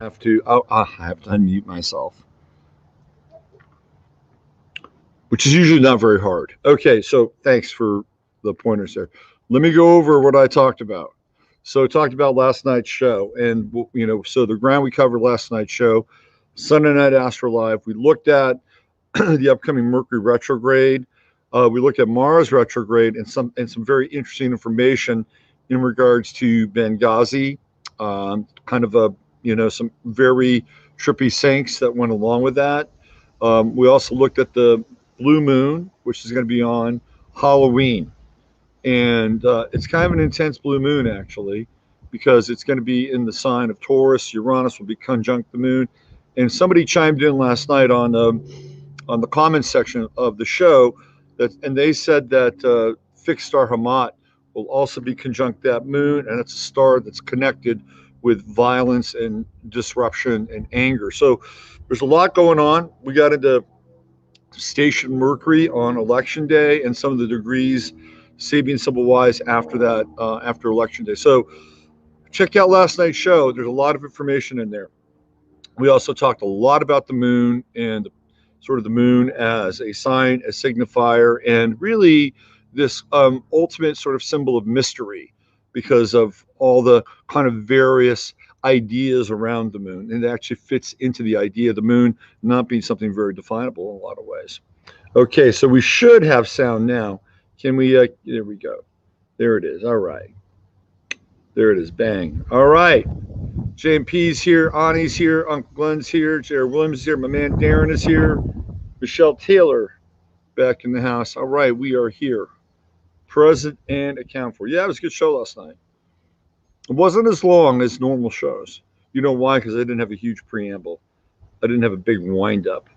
I have to unmute myself, which is usually not very hard. Okay, so thanks for the pointers there. Let me go over what I talked about. So I talked about last night's show, and so the ground we covered last night's show, Sunday Night Astro Live. We looked at the upcoming Mercury retrograde. We looked at Mars retrograde and some very interesting information in regards to Benghazi, kind of some very trippy sinks that went along with that. We also looked at the blue moon, which is going to be on Halloween, and it's kind of an intense blue moon actually, because it's going to be in the sign of Taurus. Uranus will be conjunct the moon, and somebody chimed in last night on the comments section of the show and they said that fixed star Hamat will also be conjunct that moon, and it's a star that's connected with violence and disruption and anger. So there's a lot going on. We got into station Mercury on election day and some of the degrees Sabian Civil Wise after that, after election day. So check out last night's show. There's a lot of information in there. We also talked a lot about the moon and sort of the moon as a sign, a signifier, and really this ultimate sort of symbol of mystery because of all the kind of various ideas around the moon. And it actually fits into the idea of the moon not being something very definable in a lot of ways. Okay, so we should have sound now. Can we? There we go. There it is. All right. There it is. Bang. All right. JMP's here, Ani's here, Uncle Glenn's here, Jared Williams is here, my man Darren is here, Michelle Taylor back in the house. All right, we are here. Present and account for. Yeah, it was a good show last night. It wasn't as long as normal shows. You know why? Because I didn't have a huge preamble. I didn't have a big wind up.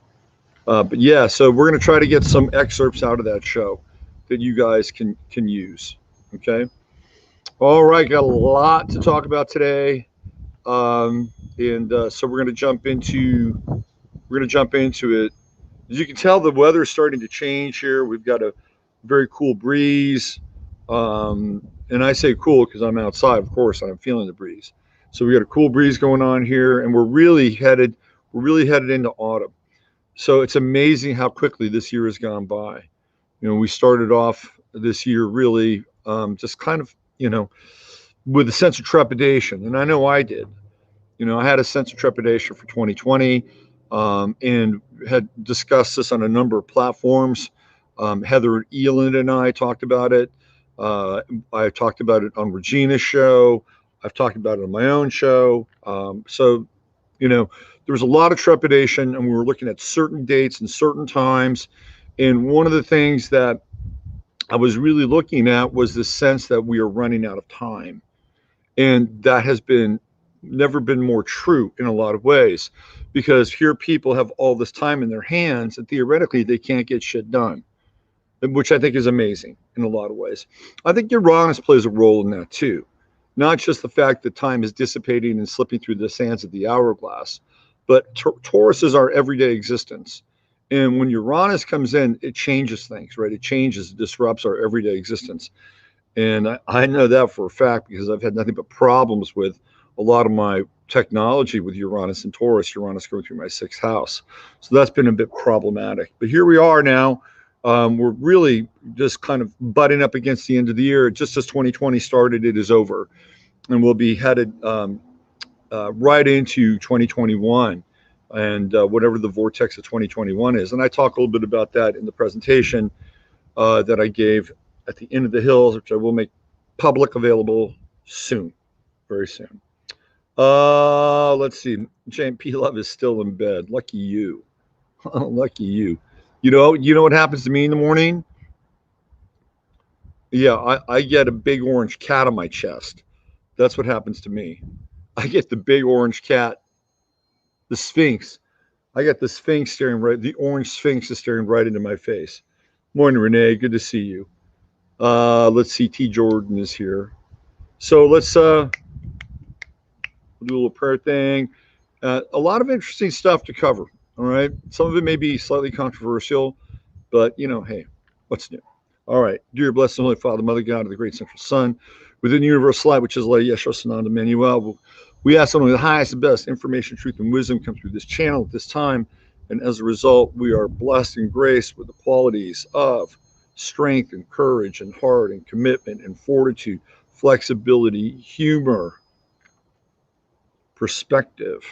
But yeah, so we're going to try to get some excerpts out of that show that you guys can use. Okay. All right, got a lot to talk about today. So we're going to jump into it. As you can tell, the weather is starting to change here. We've got a very cool breeze, and I say cool because I'm outside, of course, and I'm feeling the breeze. So we got a cool breeze going on here, and we're really headed into autumn. So it's amazing how quickly this year has gone by. We started off this year really just kind of with a sense of trepidation, and I know I did. I had a sense of trepidation for 2020, and had discussed this on a number of platforms. Heather Eland and I talked about it. I talked about it on Regina's show. I've talked about it on my own show. So, there was a lot of trepidation, and we were looking at certain dates and certain times. And one of the things that I was really looking at was the sense that we are running out of time. And that has never been more true in a lot of ways, because here people have all this time in their hands and theoretically they can't get shit done, which I think is amazing in a lot of ways. I think Uranus plays a role in that too. Not just the fact that time is dissipating and slipping through the sands of the hourglass, but Taurus is our everyday existence. And when Uranus comes in, it changes things, right? It changes, it disrupts our everyday existence. And I know that for a fact because I've had nothing but problems with a lot of my technology with Uranus and Taurus, Uranus going through my sixth house. So that's been a bit problematic. But here we are now. We're really just kind of butting up against the end of the year. Just as 2020 started, it is over. And we'll be headed right into 2021 and whatever the vortex of 2021 is. And I talk a little bit about that in the presentation that I gave at the Inn of the Hills, which I will make public available soon, very soon. Let's see. JMP Love is still in bed. Lucky you. Lucky you. You know what happens to me in the morning? Yeah, I get a big orange cat on my chest. That's what happens to me. I get the big orange cat, the Sphinx. I got the Sphinx the orange Sphinx is staring right into my face. Morning, Renee. Good to see you. Let's see. T. Jordan is here. So let's do a little prayer thing. A lot of interesting stuff to cover. All right. Some of it may be slightly controversial, but hey, what's new? All right. Dear blessed and holy Father, Mother God of the great central Sun, within the universal light, which is light, Yeshua Sananda Emmanuel, we ask only the highest and best information, truth, and wisdom come through this channel at this time. And as a result, we are blessed and graced with the qualities of strength and courage and heart and commitment and fortitude, flexibility, humor, perspective,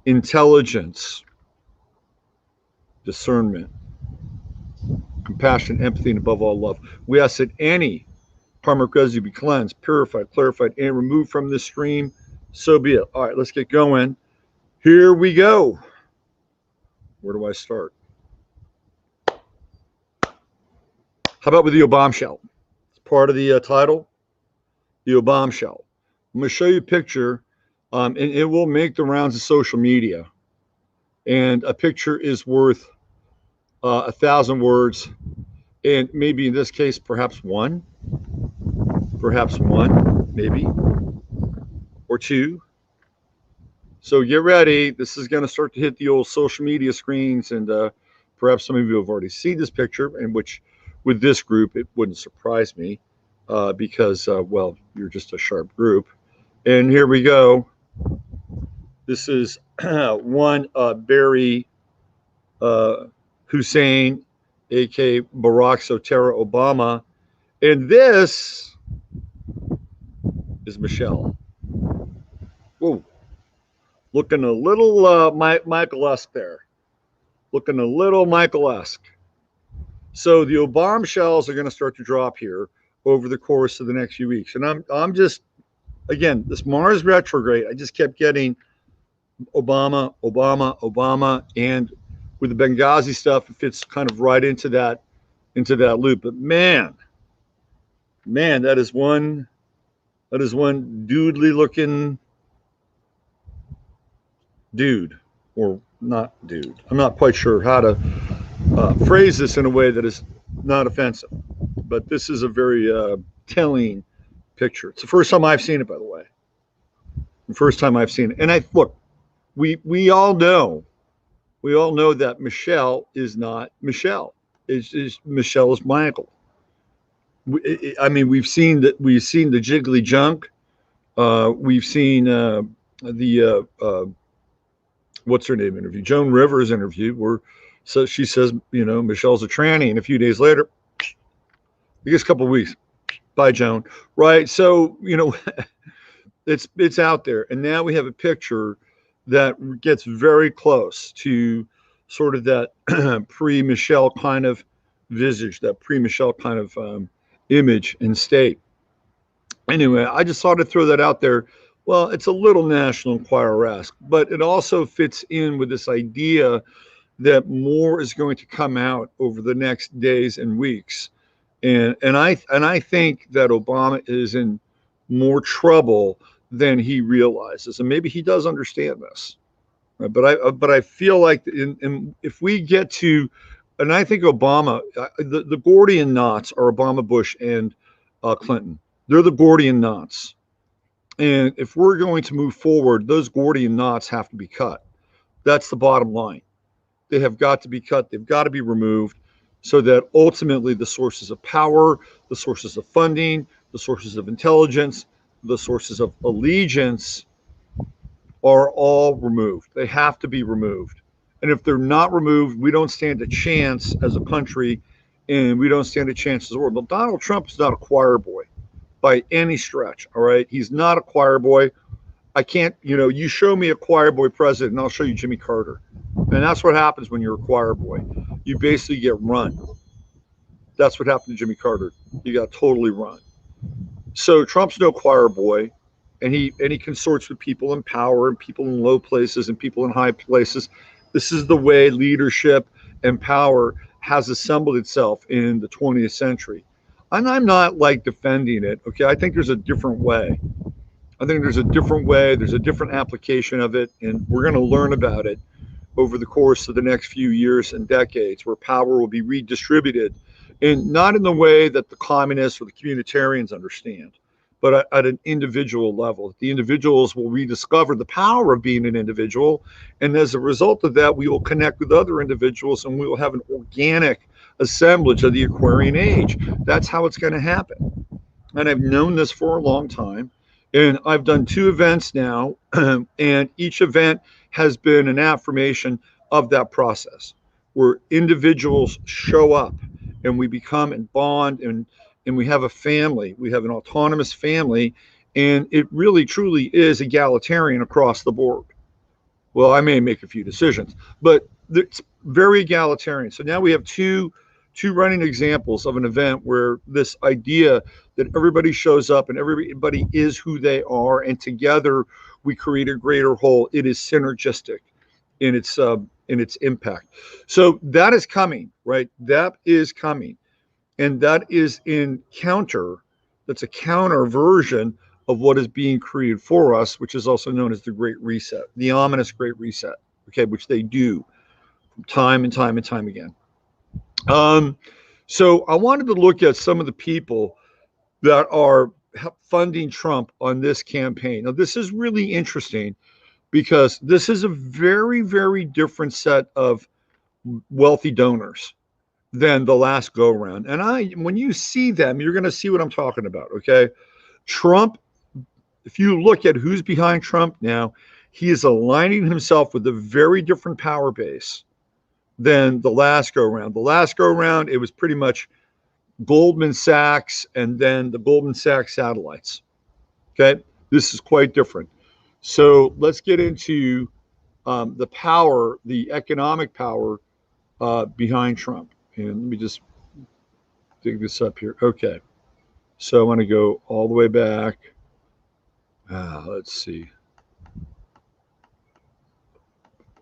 intelligence, discernment, compassion, empathy, and above all, love. We ask that any karmic residue be cleansed, purified, clarified, and removed from this stream. So be it. All right, let's get going. Here we go. Where do I start? How about with the Obombshell? It's part of the title, the Obombshell. I'm going to show you a picture, and it will make the rounds of social media. And a picture is worth 1,000 words, and maybe in this case, perhaps one, maybe, or two. So get ready. This is going to start to hit the old social media screens, and perhaps some of you have already seen this picture, in which with this group, it wouldn't surprise me because, well, you're just a sharp group. And here we go. This is one Barry Hussein, a.k.a. Barack Sotera Obama. And this is Michelle. Whoa. Looking a little Michael-esque there. Looking a little Michael-esque. So the Obombshells are going to start to drop here over the course of the next few weeks. And I'm just, again, this Mars retrograde, I just kept getting Obama, Obama, Obama. And with the Benghazi stuff, it fits kind of right into that loop. But man, that is one doodly looking dude, or not dude. I'm not quite sure how to phrase this in a way that is not offensive, but this is a very telling picture. It's the first time I've seen it, by the way. The first time I've seen it. And look, we all know that Michelle is not Michelle. Michelle is Michael. I mean, we've seen the jiggly junk. We've seen the what's her name interview, Joan Rivers interview, where so she says, Michelle's a tranny, and a few days later, I guess a couple of weeks, bye Joan, right? So it's out there, and now we have a picture that gets very close to sort of that pre-Michelle kind of visage, that pre-Michelle kind of image and state. Anyway, I just thought I'd throw that out there. Well, it's a little National Enquirer-esque, but it also fits in with this idea that more is going to come out over the next days and weeks. And I think that Obama is in more trouble than he realizes. And maybe he does understand this. Right? But I feel like if we get to, and I think Obama, the Gordian knots are Obama, Bush, and Clinton. They're the Gordian knots. And if we're going to move forward, those Gordian knots have to be cut. That's the bottom line. They have got to be cut. They've got to be removed so that ultimately the sources of power, the sources of funding, the sources of intelligence, the sources of allegiance are all removed. They have to be removed. And if they're not removed, we don't stand a chance as a country, and we don't stand a chance as a world. But Donald Trump is not a choir boy by any stretch, all right? He's not a choir boy. I can't, you show me a choir boy president, and I'll show you Jimmy Carter. And that's what happens when you're a choir boy. You basically get run. That's what happened to Jimmy Carter. You got totally run. So Trump's no choir boy, and he consorts with people in power and people in low places and people in high places. This is the way leadership and power has assembled itself in the 20th century. And I'm not defending it. Okay. I think there's a different way. There's a different application of it. And we're going to learn about it over the course of the next few years and decades, where power will be redistributed, and not in the way that the communists or the communitarians understand, but at an individual level. The individuals will rediscover the power of being an individual. And as a result of that, we will connect with other individuals, and we will have an organic assemblage of the Aquarian age. That's how it's going to happen. And I've known this for a long time. And I've done 2 events now, and each event has been an affirmation of that process where individuals show up and we become and bond and we have a family. We have an autonomous family, and it really truly is egalitarian across the board. Well, I may make a few decisions, but it's very egalitarian. So now we have two running examples of an event where this idea that everybody shows up and everybody is who they are, and together we create a greater whole. It is synergistic in its impact. So that is coming, right? That is coming, and that is in counter. That's a counter version of what is being created for us, which is also known as the Great Reset, the ominous Great Reset, okay, which they do time and time and time again. So I wanted to look at some of the people that are funding Trump on this campaign. Now, this is really interesting because this is a very, very different set of wealthy donors than the last go around. And when you see them, you're going to see what I'm talking about, okay? Trump, if you look at who's behind Trump now, he is aligning himself with a very different power base than the last go around. The last go around, it was pretty much Goldman Sachs and then the Goldman Sachs satellites. Okay, this is quite different. So let's get into the power, the economic power behind Trump. And let me just dig this up here. Okay, so I want to go all the way back. Let's see.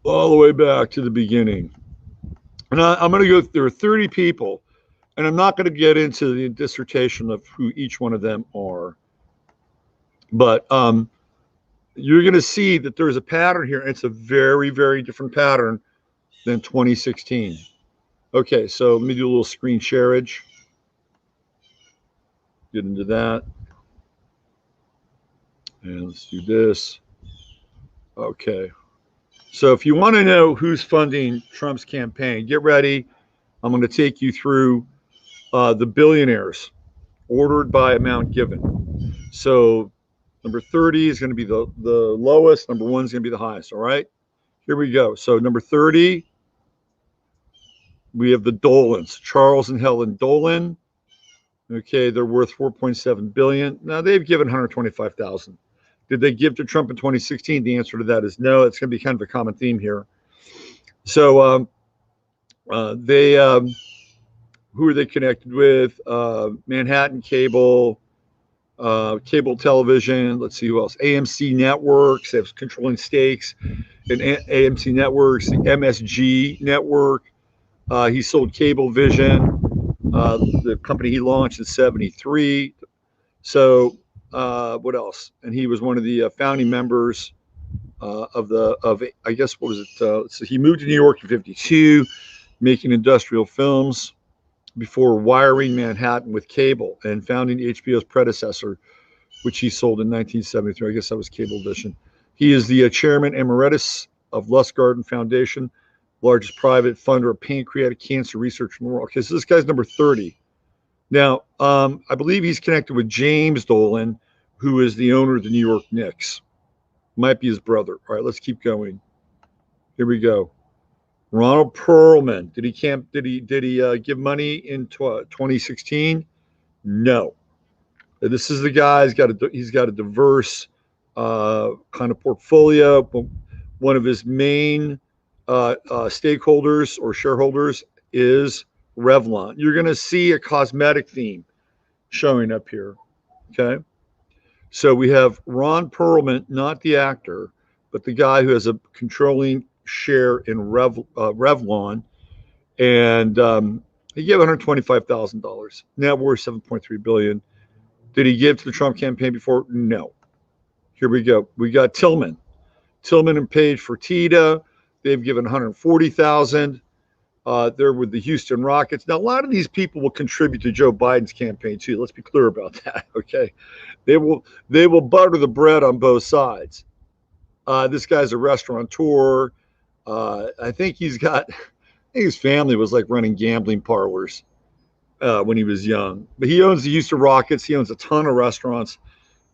All the way back to the beginning. And I'm going to go, there are 30 people, and I'm not going to get into the dissertation of who each one of them are. But you're going to see that there's a pattern here. And it's a very, very different pattern than 2016. Okay, so let me do a little screen shareage. Get into that. And let's do this. Okay. So if you want to know who's funding Trump's campaign, get ready. I'm going to take you through the billionaires ordered by amount given. So number 30 is going to be the lowest. Number 1 is going to be the highest. All right. Here we go. So number 30, we have the Dolans, Charles and Helen Dolan. Okay, they're worth 4.7 billion. Now they've given 125,000. Did they give to Trump in 2016? The answer to that is no. It's going to be kind of a common theme here. So they, who are they connected with? Manhattan Cable, cable television. Let's see who else. AMC Networks. They have controlling stakes in AMC Networks, the MSG Network. He sold Cablevision, the company he launched in '73. So what else? And he was one of the founding members of I guess, what was it? So he moved to New York in '52, making industrial films before wiring Manhattan with cable and founding HBO's predecessor, which he sold in 1973. I guess that was Cablevision. He is the chairman emeritus of Lustgarten Foundation, largest private funder of pancreatic cancer research in the world. Okay, so this guy's number 30. Now, I believe he's connected with James Dolan, who is the owner of the New York Knicks. Might be his brother. All right, let's keep going. Here we go. Ronald Perlman. Did he give money in 2016? No. This is the guy. He's got a diverse kind of portfolio. One of his main stakeholders or shareholders is Revlon. You're going to see a cosmetic theme showing up here. Okay. So we have Ron Perlman, not the actor, but the guy who has a controlling share in Revlon. And he gave $125,000. Net worth $7.3 billion. Did he give to the Trump campaign before? No. Here we go. We got Tillman and Page Fertitta. They've given $140,000. They're with the Houston Rockets. Now, a lot of these people will contribute to Joe Biden's campaign too. Let's be clear about that. Okay, they will butter the bread on both sides. This guy's a restaurateur. I think he's got think his family was like running gambling parlors when he was young. But he owns the Houston Rockets. He owns a ton of restaurants,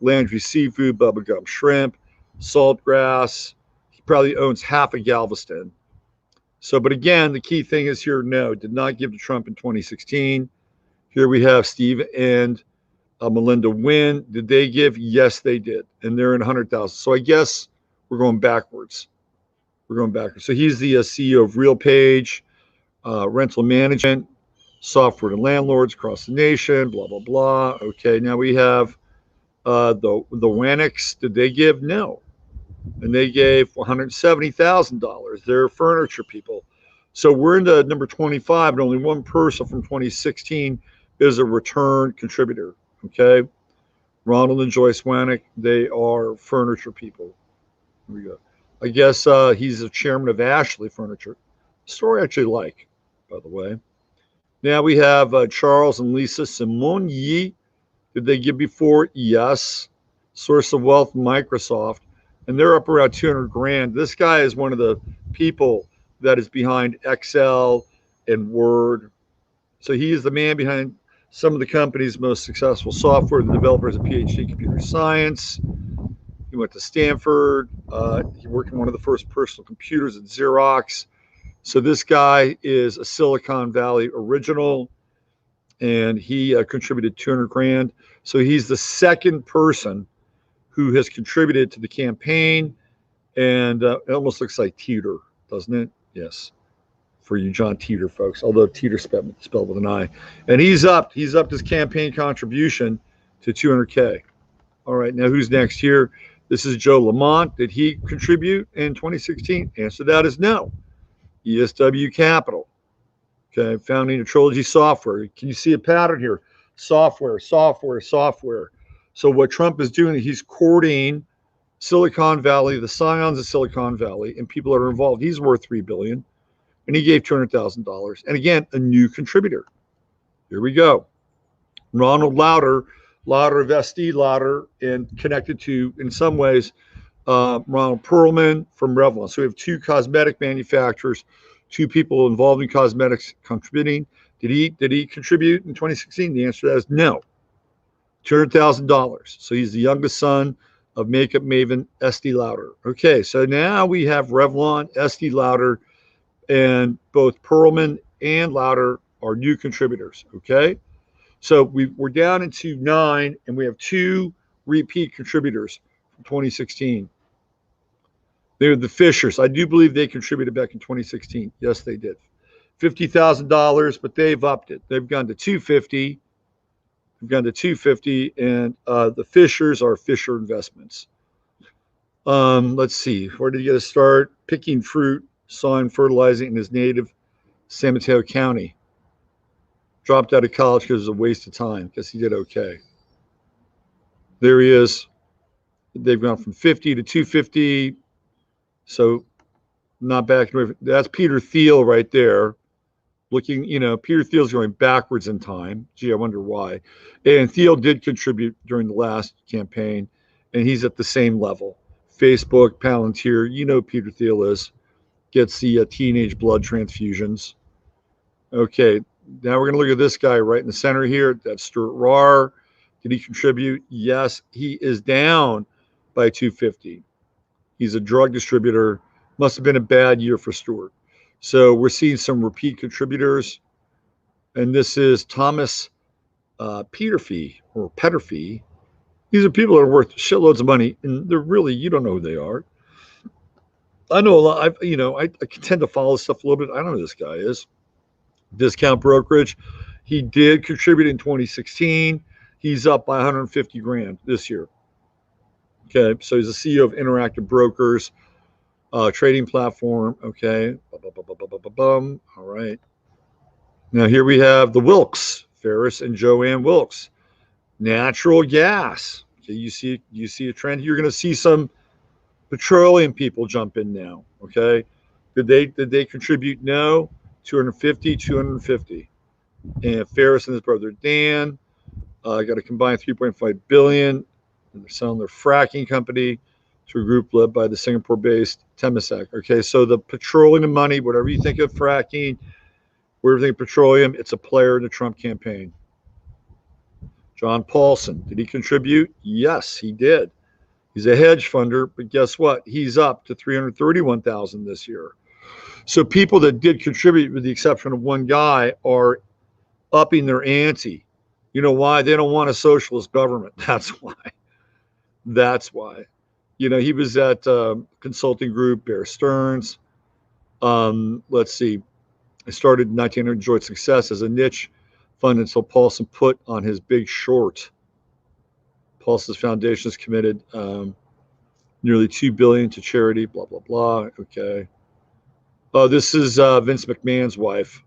Landry Seafood, Bubblegum Shrimp, Saltgrass. He probably owns half of Galveston. So, but again, the key thing is here, no, did not give to Trump in 2016. Here we have Steve and Melinda Wynn. Did they give? Yes, they did. And they're in 100,000. So I guess we're going backwards. We're going backwards. So he's the CEO of RealPage, rental management, software to landlords across the nation, blah, blah, blah. Okay, now we have the Wanics. Did they give? No. And they gave $170,000. They're furniture people. So we're into number 25, and only one person from 2016 is a return contributor. Okay, Ronald and Joyce Wanick, they are furniture people. Here we go. I guess he's the chairman of Ashley Furniture. Story I actually like, by the way. Now we have Charles and Lisa Simone Yi. Did they give before? Yes. Source of Wealth, Microsoft. And they're up around 200 grand. This guy is one of the people that is behind Excel and Word. So he is the man behind some of the company's most successful software. The developer has a PhD in computer science. He went to Stanford. He worked on one of the first personal computers at Xerox. So this guy is a Silicon Valley original, and he contributed 200 grand. So he's the second person who has contributed to the campaign, and it almost looks like Teeter, doesn't it? Yes, for you John Teeter folks, although Teeter spelled with an I. And he's upped his campaign contribution to 200K. All right, now who's next here? This is Joe Lamont. Did he contribute in 2016? Answer to that is no. ESW Capital. Okay, founding of Trilogy Software. Can you see a pattern here? Software, software, software. So what Trump is doing, he's courting Silicon Valley, the scions of Silicon Valley, and people that are involved. He's worth $3 billion, and he gave $200,000. And again, a new contributor. Here we go. Ronald Lauder of SD Lauder, and connected to, in some ways, Ronald Perlman from Revlon. So we have two cosmetic manufacturers, two people involved in cosmetics contributing. Did he contribute in 2016? The answer to that is no. $200,000. So he's the youngest son of makeup maven Estee Lauder. Okay, so now we have Revlon, Estee Lauder, and both Perlman and Lauder are new contributors. Okay, so we're down into 9, and we have 2 repeat contributors from 2016. They're the Fishers. I do believe they contributed back in 2016. Yes, they did. $50,000, but they've upped it. They've gone to $250,000. We've gone to $250,000, and the Fishers are Fisher Investments. Let's see. Where did he get a start? Picking fruit, sawing, fertilizing in his native San Mateo County. Dropped out of college because it was a waste of time. Guess he did okay. There he is. They've gone from 50 to 250. So not back. That's Peter Thiel right there. Looking, Peter Thiel's going backwards in time. Gee, I wonder why. And Thiel did contribute during the last campaign, and he's at the same level. Facebook, Palantir, Peter Thiel is. Gets the teenage blood transfusions. Okay, now we're going to look at this guy right in the center here. That's Stuart Rahr. Did he contribute? Yes, he is down by 250. He's a drug distributor. Must have been a bad year for Stuart. So we're seeing some repeat contributors. And this is Thomas Peterfee or Petterfee. These are people that are worth shitloads of money, and they're really, you don't know who they are. I know a lot. I tend to follow stuff a little bit. I don't know who this guy is. Discount Brokerage. He did contribute in 2016. He's up by 150 grand this year. Okay, so he's the CEO of Interactive Brokers, trading platform. Okay, all right. Now here we have the Wilks, Ferris and Joanne Wilks, natural gas. Okay, you see a trend. You're going to see some petroleum people jump in now. Okay, did they contribute? No. 250. And Ferris and his brother Dan got a combined 3.5 billion. And they're selling their fracking company to a group led by the Singapore-based Temasek. Okay, so the petroleum money, whatever you think of fracking, whatever you think of petroleum, it's a player in the Trump campaign. John Paulson, did he contribute? Yes, he did. He's a hedge funder, but guess what? He's up to 331,000 this year. So people that did contribute, with the exception of one guy, are upping their ante. You know why? They don't want a socialist government. That's why. That's why. You know, he was at consulting group Bear Stearns. Let's see. I started in 1900, enjoyed success as a niche fund until Paulson put on his big short. Paulson's foundation has committed nearly $2 billion to charity, blah, blah, blah. Okay. Oh, this is Vince McMahon's wife,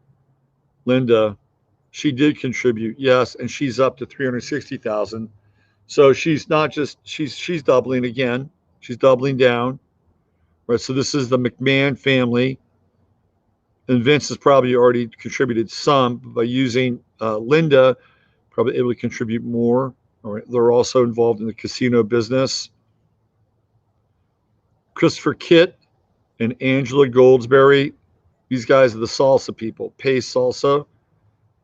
Linda. She did contribute, yes, and she's up to 360,000. So she's not just she's doubling again. She's doubling down. Right. So this is the McMahon family. And Vince has probably already contributed some, but by using Linda, probably able to contribute more. All right. They're also involved in the casino business. Christopher Kitt and Angela Goldsberry, these guys are the salsa people, Pay Salsa.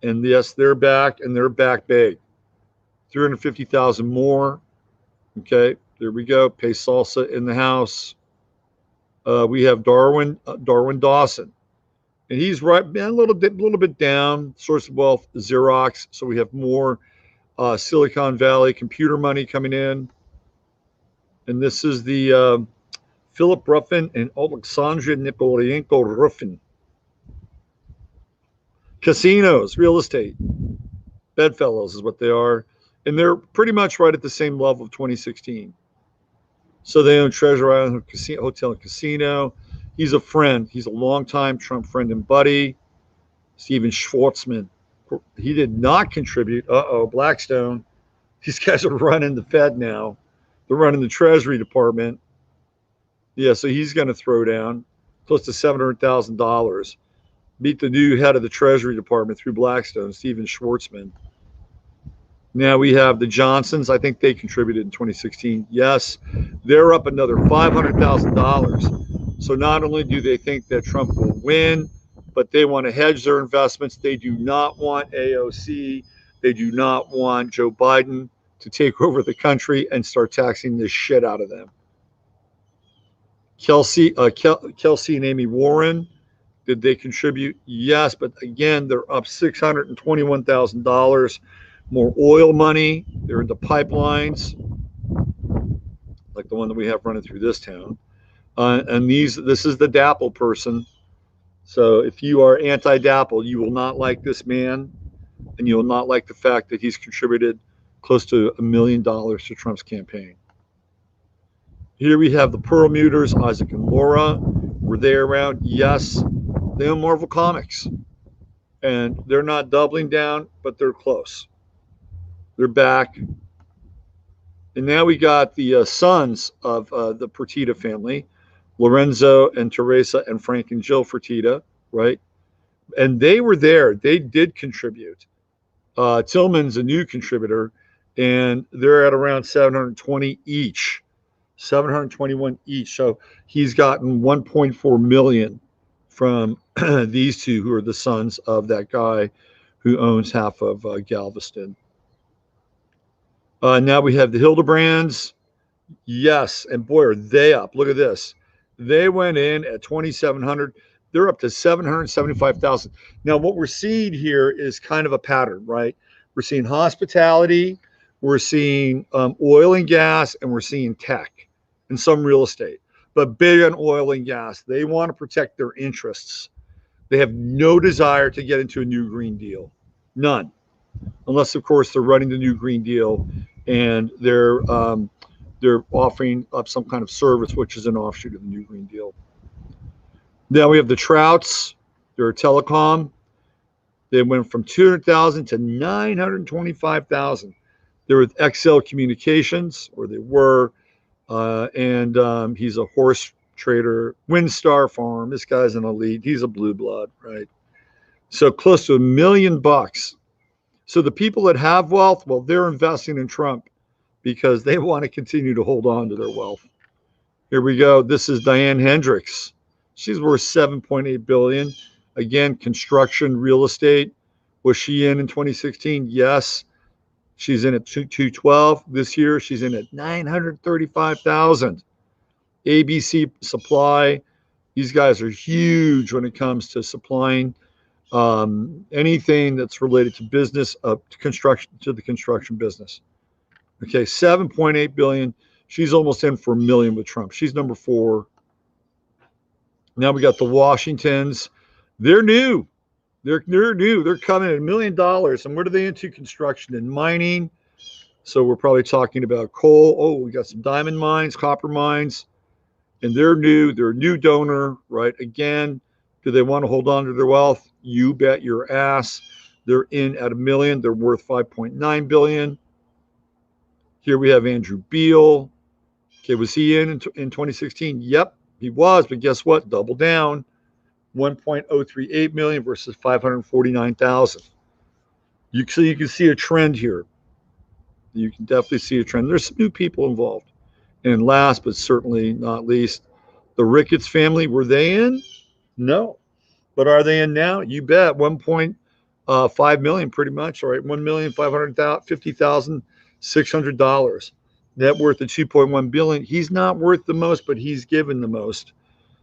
And yes, they're back, and they're back big. 350,000 more. Okay, there we go. Pay Salsa in the house. We have Darwin Dawson, and he's right a little bit down. Source of wealth, Xerox. So we have more Silicon Valley computer money coming in, and this is the Philip Ruffin and Alexandra Nikolayenko Ruffin. Casinos, real estate, bedfellows is what they are. And they're pretty much right at the same level of 2016. So they own Treasure Island Hotel and Casino. He's a friend. He's a longtime Trump friend and buddy. Steven Schwartzman. He did not contribute. Blackstone. These guys are running the Fed now. They're running the Treasury Department. Yeah, so he's going to throw down close to $700,000. Meet the new head of the Treasury Department through Blackstone, Steven Schwartzman. Now we have the Johnsons. I think they contributed in 2016. Yes, they're up another $500,000. So not only do they think that Trump will win, but they want to hedge their investments. They do not want AOC. They do not want Joe Biden to take over the country and start taxing the shit out of them. Kelsey and Amy Warren, did they contribute? Yes, but again, they're up $621,000. More oil money. They're into pipelines, like the one that we have running through this town. And this is the DAPL person. So if you are anti-DAPL, you will not like this man, and you will not like the fact that he's contributed close to $1 million to Trump's campaign. Here we have the Perlmutters, Isaac and Laura. Were they around? Yes. They own Marvel Comics. And they're not doubling down, but they're close. They're back. And now we got the sons of the Fertitta family, Lorenzo and Teresa and Frank and Jill Fertitta, right? And they were there. They did contribute. Tillman's a new contributor, and they're at around 720 each, 721 each. So he's gotten 1.4 million from these two, who are the sons of that guy who owns half of Galveston. Now we have the Hildebrands. Yes, and boy, are they up. Look at this. They went in at 2,700. They're up to 775,000. Now, what we're seeing here is kind of a pattern, right? We're seeing hospitality, we're seeing oil and gas, and we're seeing tech and some real estate. But big on oil and gas. They want to protect their interests. They have no desire to get into a new Green Deal. None. Unless, of course, they're running the new Green Deal and they're offering up some kind of service, which is an offshoot of the new Green Deal. Now we have the Trouts. They're a telecom. They went from 200,000 to 925,000. They're with XL Communications, or they were, and he's a horse trader. WinStar Farm. This guy's an elite. He's a blue blood, right? So close to $1 million. So the people that have wealth, well, they're investing in Trump because they want to continue to hold on to their wealth. Here we go. This is Diane Hendricks. She's worth 7.8 billion. Again, construction, real estate. Was she in 2016? Yes. She's in at 212 this year. She's in at 935,000. ABC Supply. These guys are huge when it comes to supplying anything that's related to business, to construction, to the construction business. Okay, 7.8 billion. She's almost in for $1 million with Trump. She's number 4. Now we got the Washingtons. They're new. They're new. They're coming at $1 million. And what are they into? Construction and mining. So we're probably talking about coal. Oh, we got some diamond mines, copper mines, and they're new. They're a new donor, right? Again, do they want to hold on to their wealth? You bet your ass. They're in at $1 million. They're worth 5.9 billion. Here we have Andrew Beal. Okay, was he in 2016? Yep, he was. But guess what? Double down. 1.038 million versus 549,000. So you can see a trend here. You can definitely see a trend. There's some new people involved. And last but certainly not least, the Ricketts family. Were they in? No. But are they in now? You bet. 1.5 million pretty much. All right. $1,550,600. Net worth of 2.1 billion. He's not worth the most, but he's given the most.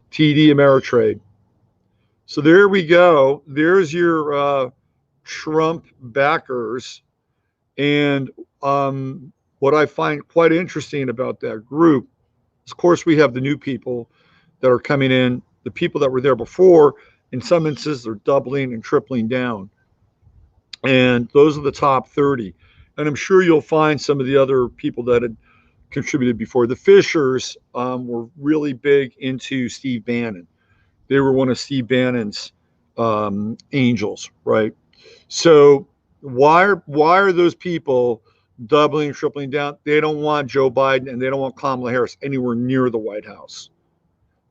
TD Ameritrade. So there we go. There's your Trump backers. And what I find quite interesting about that group is, of course, we have the new people that are coming in, the people that were there before. In some instances, they're doubling and tripling down. And those are the top 30. And I'm sure you'll find some of the other people that had contributed before. The Fishers were really big into Steve Bannon. They were one of Steve Bannon's angels, right? So why are those people doubling, tripling down? They don't want Joe Biden and they don't want Kamala Harris anywhere near the White House.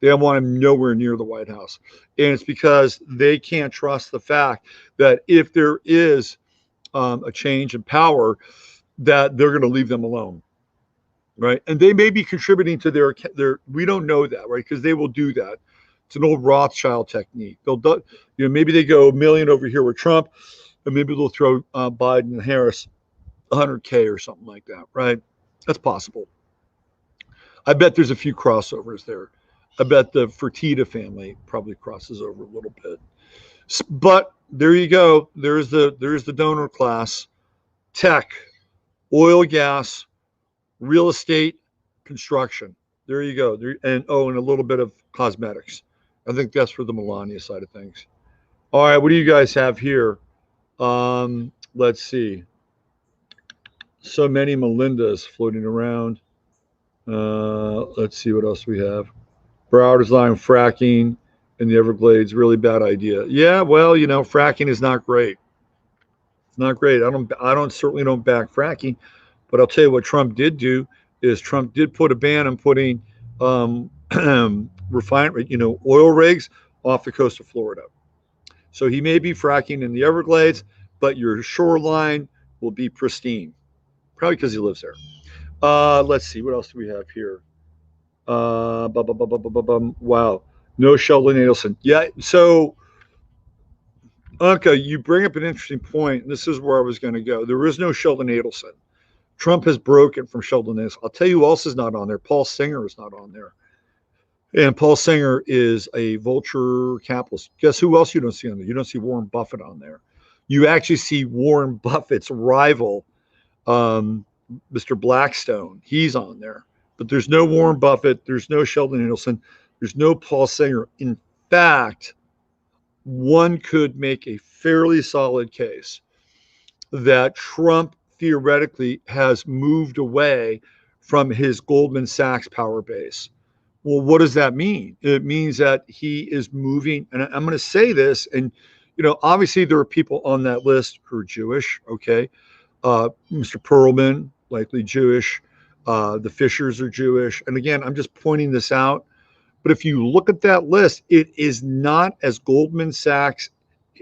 They don't want him nowhere near the White House. And it's because they can't trust the fact that if there is a change in power, that they're going to leave them alone, right? And they may be contributing to their we don't know that, right? Because they will do that. It's an old Rothschild technique. Maybe they go $1 million over here with Trump, and maybe they'll throw Biden and Harris $100K or something like that, right? That's possible. I bet there's a few crossovers there. I bet the Fertitta family probably crosses over a little bit. But there you go. There's the donor class: tech, oil, gas, real estate, construction. There you go. And a little bit of cosmetics. I think that's for the Melania side of things. All right, what do you guys have here? Let's see. So many Melindas floating around. Let's see what else we have. Browder's line fracking in the Everglades, really bad idea. Yeah, well, fracking is not great. It's not great. I certainly don't back fracking, but I'll tell you what Trump did do is Trump did put a ban on putting refinery, oil rigs off the coast of Florida. So he may be fracking in the Everglades, but your shoreline will be pristine, probably because he lives there. Let's see, what else do we have here? Wow, no Sheldon Adelson. Yeah, so Anka, you bring up an interesting point, and this is where I was going to go. There is no Sheldon Adelson. Trump has broken from Sheldon Adelson. I'll tell you who else is not on there. Paul Singer is not on there. And Paul Singer is a vulture capitalist. Guess who else you don't see on there? You don't see Warren Buffett on there. You actually see Warren Buffett's rival, Mr. Blackstone. He's on there. But there's no Warren Buffett. There's no Sheldon Adelson. There's no Paul Singer. In fact, one could make a fairly solid case that Trump theoretically has moved away from his Goldman Sachs power base. Well, what does that mean? It means that he is moving, and I'm going to say this, and obviously there are people on that list who are Jewish, okay? Mr. Perlman, likely Jewish. The Fishers are Jewish. And again, I'm just pointing this out. But if you look at that list, it is not as Goldman Sachs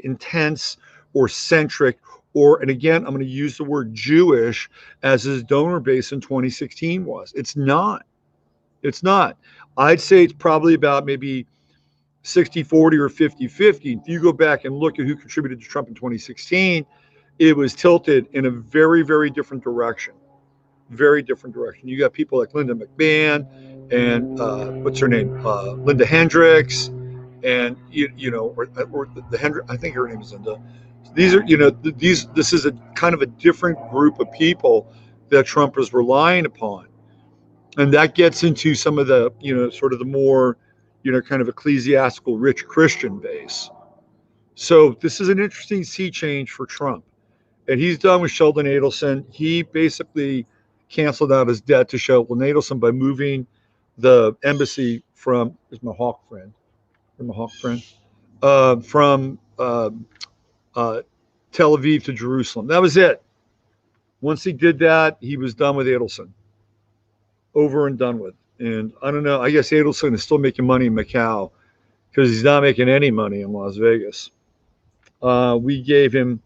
intense or centric, and again, I'm going to use the word Jewish as his donor base in 2016 was. It's not. It's not. I'd say it's probably about maybe 60-40 or 50-50. If you go back and look at who contributed to Trump in 2016, it was tilted in a very, very different direction. Very different direction. You got people like Linda McMahon and what's her name? Linda Hendricks, and or the Hendrick. I think her name is Linda. These are, these. This is a kind of a different group of people that Trump is relying upon, and that gets into some of the, sort of the more, kind of ecclesiastical, rich Christian base. So this is an interesting sea change for Trump, and he's done with Sheldon Adelson. He basically canceled out his debt to Sheldon Adelson by moving the embassy from, is my hawk friend, from uh, Tel Aviv to Jerusalem. That was it. Once he did that, he was done with Adelson, over and done with. And I don't know. I guess Adelson is still making money in Macau because he's not making any money in Las Vegas. We gave him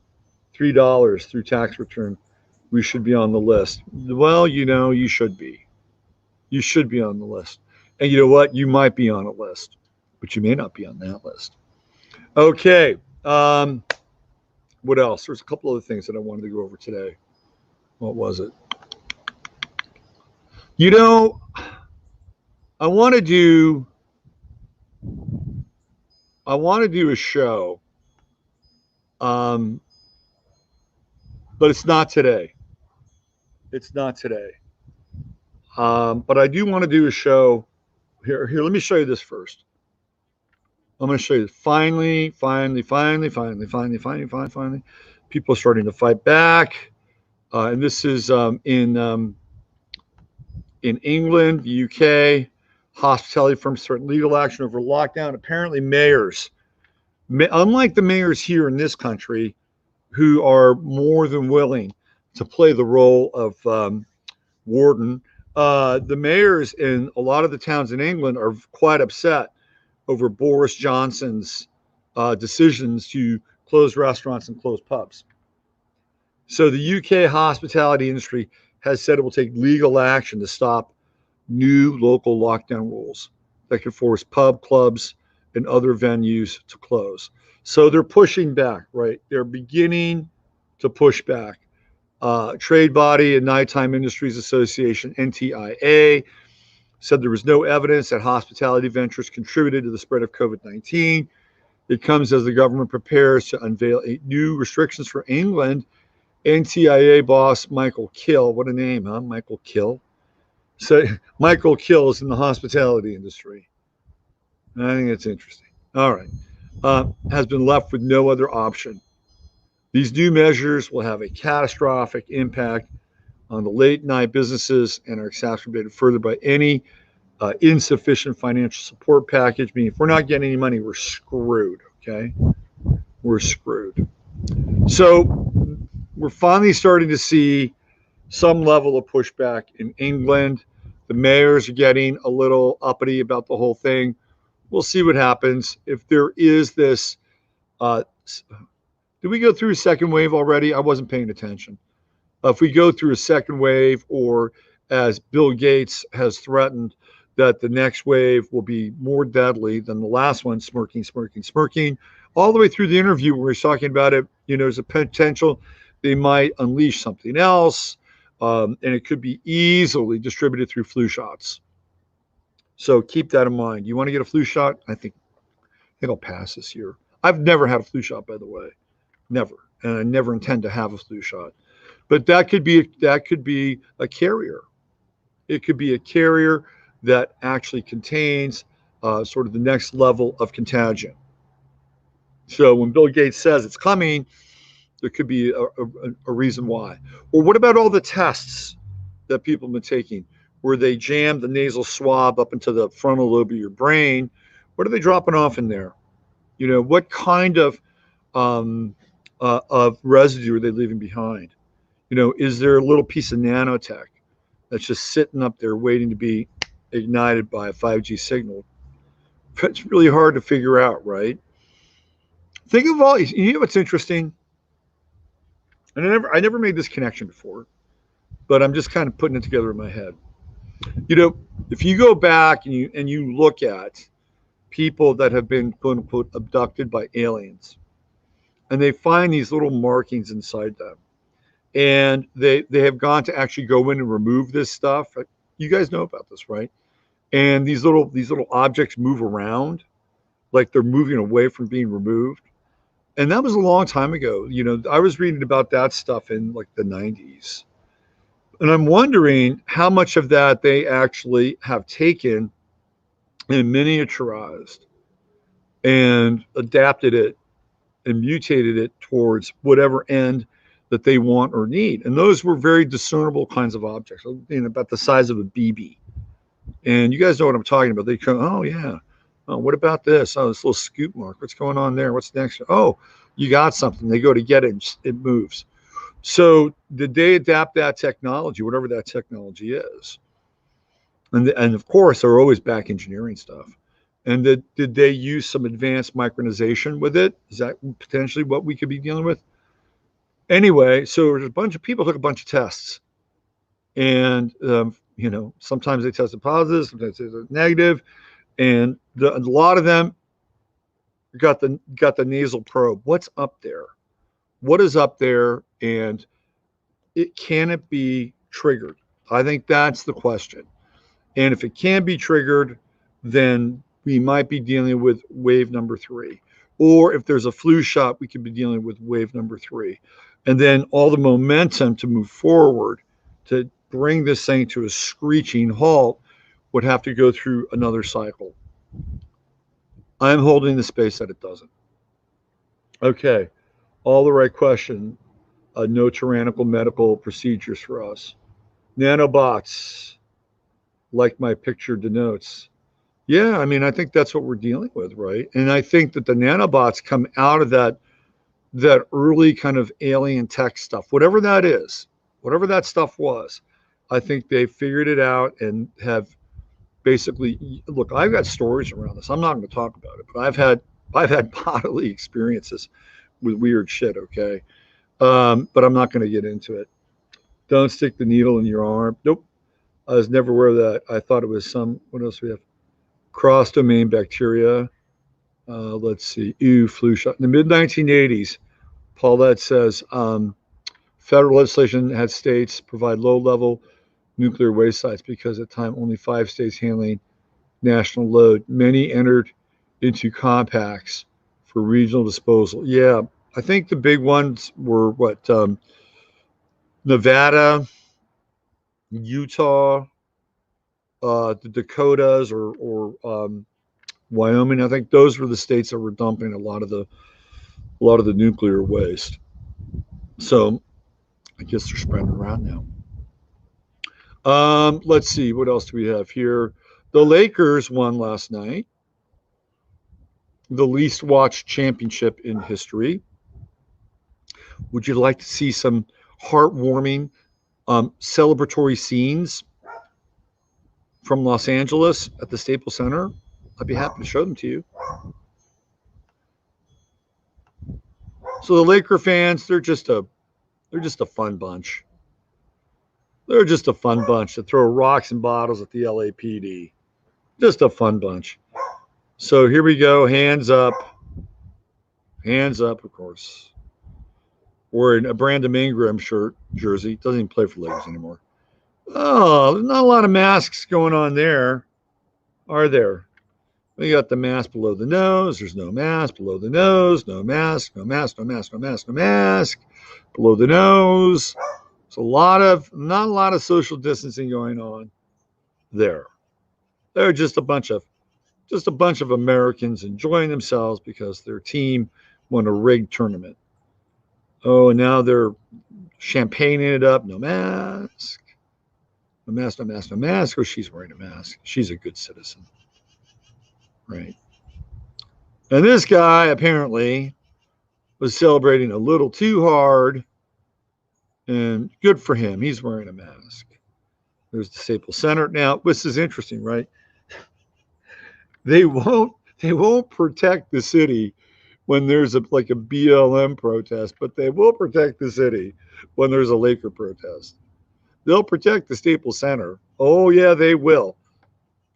$3 through tax return. We should be on the list. Well, you should be. You should be on the list. And you know what? You might be on a list, but you may not be on that list. Okay. What else? There's a couple other things that I wanted to go over today. What was it? I want to do a show, but it's not today. It's not today. But I do want to do a show. Here, let me show you this first. I'm going to show you. Finally, people are starting to fight back. And this is in England, the UK. Hospitality firms threaten legal action over lockdown. Apparently, mayors, unlike the mayors here in this country, who are more than willing to play the role of warden, the mayors in a lot of the towns in England are quite upset over Boris Johnson's decisions to close restaurants and close pubs. So the UK hospitality industry has said it will take legal action to stop new local lockdown rules that could force pub, clubs, and other venues to close. So they're pushing back, right? They're beginning to push back. Trade body and Nighttime Industries Association, NTIA, said there was no evidence that hospitality ventures contributed to the spread of COVID-19. It comes as the government prepares to unveil new restrictions for England. NTIA boss Michael Kill, what a name, huh? Michael Kill. So Michael Kill is in the hospitality industry. I think it's interesting. All right. Has been left with no other option. These new measures will have a catastrophic impact on the late night businesses and are exacerbated further by any insufficient financial support package. Meaning, if we're not getting any money, we're screwed. Okay, we're screwed. So we're finally starting to see some level of pushback in England. The mayors are getting a little uppity about the whole thing. We'll see what happens. If there is this, did we go through a second wave already? I wasn't paying attention. If we go through a second wave, or as Bill Gates has threatened, that the next wave will be more deadly than the last one, smirking, all the way through the interview where he's talking about it, there's a potential they might unleash something else, and it could be easily distributed through flu shots. So keep that in mind. You want to get a flu shot? I think I'll pass this year. I've never had a flu shot, by the way. Never. And I never intend to have a flu shot. But that could be a carrier. It could be a carrier that actually contains sort of the next level of contagion. So when Bill Gates says it's coming, there could be a reason why. Or what about all the tests that people have been taking, where they jam the nasal swab up into the frontal lobe of your brain? What are they dropping off in there? What kind of residue are they leaving behind? Is there a little piece of nanotech that's just sitting up there waiting to be ignited by a 5G signal? It's really hard to figure out, right? Think of all, what's interesting? And I never made this connection before, but I'm just kind of putting it together in my head. You know, if you go back and you look at people that have been quote unquote abducted by aliens, and they find these little markings inside them, and they have gone to actually go in and remove this stuff. You guys know about this, right? And these little objects move around like they're moving away from being removed. And that was a long time ago. You know, I was reading about that stuff in like the 90s. And I'm wondering how much of that they actually have taken and miniaturized and adapted it and mutated it towards whatever end that they want or need. And those were very discernible kinds of objects, you know, about the size of a BB. And you guys know what I'm talking about. They come, oh, yeah. Oh, what about this? Oh, this little scoop mark. What's going on there? What's next? Oh, you got something. They go to get it, and it moves. So did they adapt that technology, whatever that technology is? And of course, they're always back engineering stuff. And did they use some advanced micronization with it? Is that potentially what we could be dealing with? Anyway, so there's a bunch of people took a bunch of tests, and you know, sometimes they tested positive, sometimes they tested negative, and a lot of them got the nasal probe. What's up there? What is up there? And can it be triggered? I think that's the question. And if it can be triggered, then we might be dealing with wave number 3. Or if there's a flu shot, we could be dealing with wave number 3. And then all the momentum to move forward to bring this thing to a screeching halt would have to go through another cycle. I'm holding the space that it doesn't. Okay, all the right question. No tyrannical medical procedures for us. Nanobots, like my picture denotes. Yeah, I mean, I think that's what we're dealing with, right? And I think that the nanobots come out of that early kind of alien tech stuff, whatever that is, whatever that stuff was. I think they figured it out and have basically look. I've got stories around this. I'm not going to talk about it, but I've had bodily experiences with weird shit. Okay, but I'm not going to get into it. Don't stick the needle in your arm. Nope. I was never aware of that. I thought it was some. What else we have? Cross domain bacteria. Let's see. Ew, flu shot. In the mid 1980s, Paulette says federal legislation had states provide low level nuclear waste sites because at the time only 5 states handling national load. Many entered into compacts for regional disposal. Yeah, I think the big ones were what Nevada, Utah, the Dakotas, or Wyoming. I think those were the states that were dumping a lot of the nuclear waste. So I guess they're spreading around now. Let's see, what else do we have here? The Lakers won last night, the least watched championship in history. Would you like to see some heartwarming celebratory scenes from Los Angeles at the Staples Center? I'd be happy to show them to you. So the Laker fans, they're just a fun bunch. They're just a fun bunch that throw rocks and bottles at the LAPD. Just a fun bunch. So here we go. Hands up. Hands up, of course. Wearing a Brandon Ingram jersey. Doesn't even play for Lakers anymore. Oh, there's not a lot of masks going on there, are there? We got the mask below the nose. There's no mask below the nose. No mask. No mask. No mask. No mask. No mask. Below the nose. It's not a lot of social distancing going on there. They're just a bunch of Americans enjoying themselves because their team won a rigged tournament. Oh, and now they're champagneing it up. No mask. No mask, no mask, no mask. Oh, she's wearing a mask. She's a good citizen. Right. And this guy apparently was celebrating a little too hard, and good for him. He's wearing a mask. There's the Staples Center. Now, this is interesting, right? They won't protect the city when there's like a BLM protest, but they will protect the city when there's a Laker protest. They'll protect the Staples Center. Oh, yeah, they will.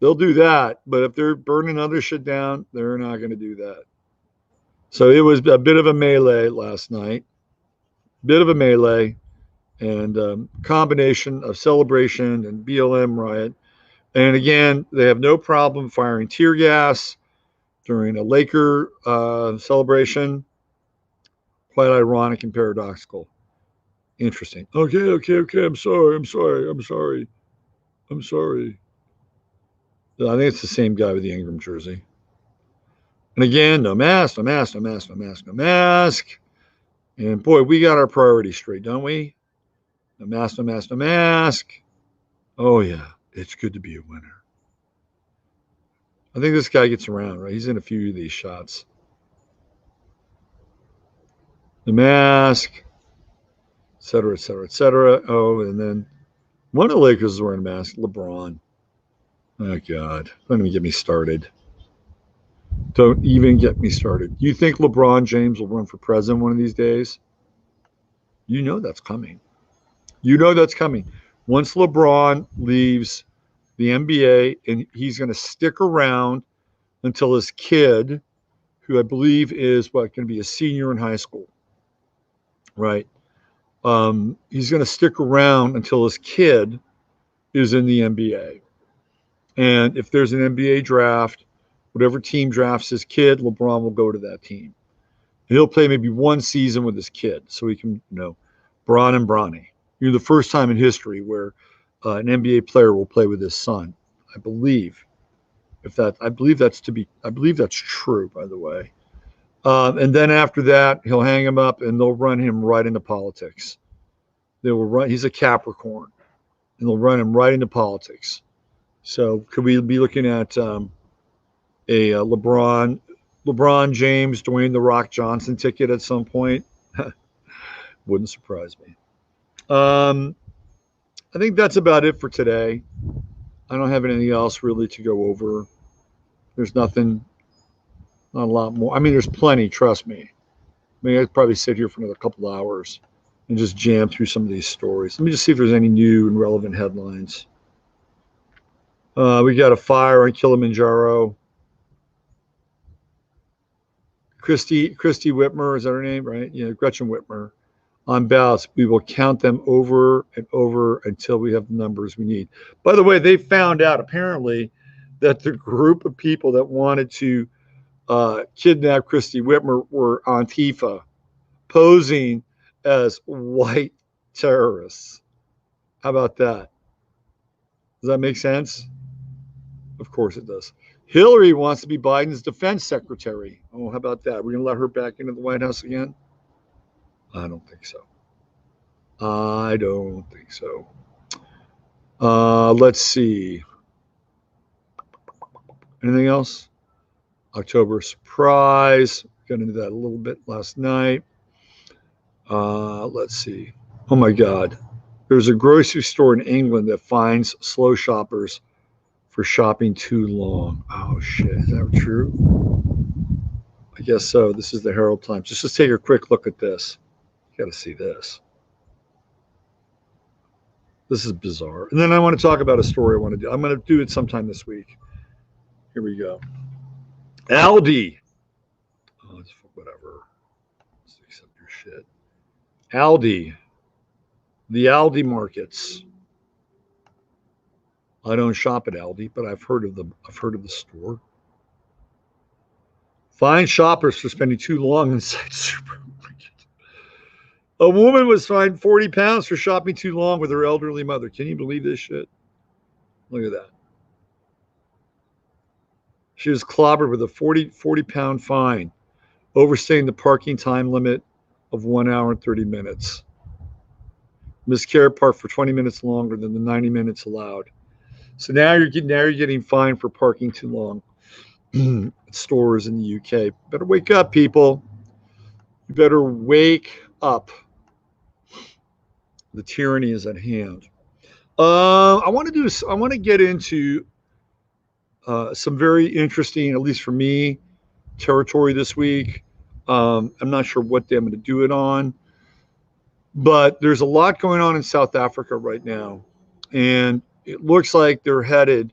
They'll do that. But if they're burning other shit down, they're not going to do that. So it was a bit of a melee last night. Bit of a melee and combination of celebration and BLM riot. And again, they have no problem firing tear gas during a Laker celebration. Quite ironic and paradoxical. Interesting. Okay. I'm sorry. I think it's the same guy with the Ingram jersey. And again, no mask. And boy, we got our priorities straight, don't we? No mask. Oh, yeah. It's good to be a winner. I think this guy gets around, right? He's in a few of these shots. The mask, et cetera. Oh, and then one of the Lakers is wearing a mask, LeBron. Oh, God. Don't even get me started. You think LeBron James will run for president one of these days? You know that's coming. Once LeBron leaves the NBA, and he's going to stick around until his kid, who I believe is going to be a senior in high school, right? He's going to stick around until his kid is in the NBA. And if there's an NBA draft, whatever team drafts his kid, LeBron will go to that team. And he'll play maybe one season with his kid so he can, Bron and Bronny. The first time in history where an NBA player will play with his son, I believe. I believe that's true, by the way. And then after that, he'll hang him up and they'll run him right into politics. He's a Capricorn, and they'll run him right into politics. So could we be looking at a LeBron James, Dwayne "The Rock" Johnson ticket at some point? Wouldn't surprise me. I think that's about it for today. I don't have anything else really to go over. There's not a lot more. I mean, there's plenty, trust me. I'd probably sit here for another couple of hours and just jam through some of these stories. Let me just see if there's any new and relevant headlines. We got a fire on Kilimanjaro. Christy Whitmer, is that her name, right? Yeah, Gretchen Whitmer. On ballots, we will count them over and over until we have the numbers we need. By the way, they found out apparently that the group of people that wanted to kidnap Christy Whitmer were Antifa, posing as white terrorists. How about that? Does that make sense? Of course it does. Hillary wants to be Biden's defense secretary. Oh, how about that? We're going to let her back into the White House again? I don't think so. Let's see. Anything else? October surprise. Got into that a little bit last night. Let's see. Oh my God. There's a grocery store in England that fines slow shoppers for shopping too long. Oh shit. Is that true? I guess so. This is the Herald Times. Just take a quick look at this. You got to see this. This is bizarre. And then I want to talk about a story I want to do. I'm going to do it sometime this week. Here we go. Aldi. Oh, it's whatever. Let's accept your shit. Aldi. The Aldi markets. I don't shop at Aldi, but I've heard of the store. Fine shoppers for spending too long inside supermarket. A woman was fined 40 pounds for shopping too long with her elderly mother. Can you believe this shit? Look at that. She was clobbered with a 40-pound fine, overstaying the parking time limit of 1 hour and 30 minutes. Ms. Kerr parked for 20 minutes longer than the 90 minutes allowed. So now you're getting fined for parking too long at stores in the UK. Better wake up, people. You better wake up. The tyranny is at hand. I want to get into some very interesting, at least for me, territory this week. I'm not sure what day I'm going to do it on, But there's a lot going on in South Africa right now, and it looks like they're headed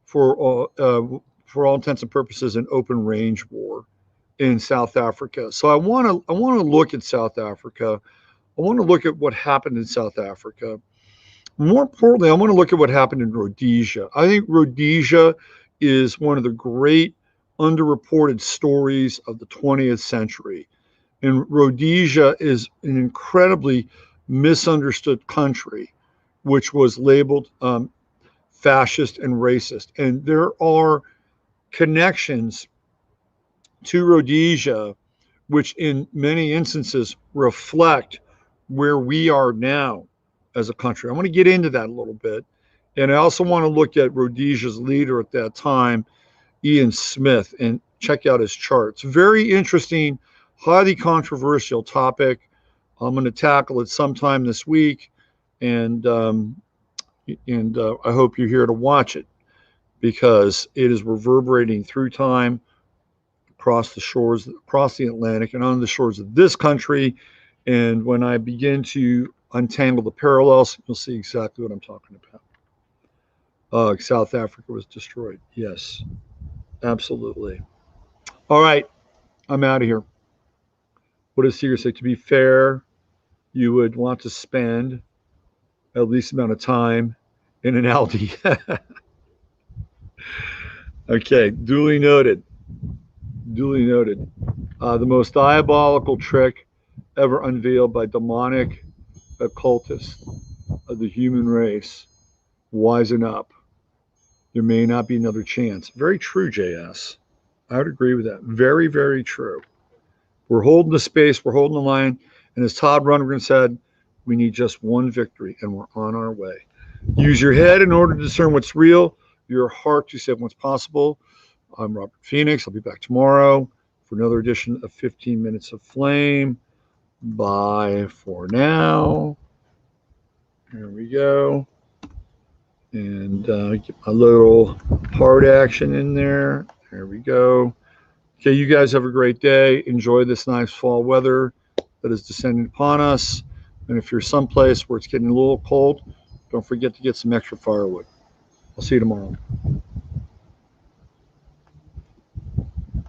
for all intents and purposes an open range war in South Africa. So I want to look at South Africa. I want to look at what happened in South Africa. More importantly, I want to look at what happened in Rhodesia. I think Rhodesia is one of the great underreported stories of the 20th century. And Rhodesia is an incredibly misunderstood country, which was labeled fascist and racist. And there are connections to Rhodesia, which in many instances reflect where we are now as a country. I want to get into that a little bit. And I also want to look at Rhodesia's leader at that time, Ian Smith, and check out his charts. Very interesting, highly controversial topic. I'm going to tackle it sometime this week, and I hope you're here to watch it, because it is reverberating through time across the shores, across the Atlantic, and on the shores of this country. And when I begin to untangle the parallels, you'll see exactly what I'm talking about. South Africa was destroyed. Yes, absolutely. All right, I'm out of here. What does Seeger say? To be fair, you would want to spend at least amount of time in an Aldi. Okay, duly noted. Duly noted. The most diabolical trick ever unveiled by demonic occultists of the human race. Wisen up. There may not be another chance. Very true, JS. I would agree with that. Very, very true. We're holding the space. We're holding the line. And as Todd Rundgren said, we need just one victory, and we're on our way. Use your head in order to discern what's real, your heart to say what's possible. I'm Robert Phoenix. I'll be back tomorrow for another edition of 15 Minutes of Flame. Bye for now. Here we go. And get my little heart action in there. There we go. Okay, you guys have a great day. Enjoy this nice fall weather that is descending upon us. And if you're someplace where it's getting a little cold, don't forget to get some extra firewood. I'll see you tomorrow.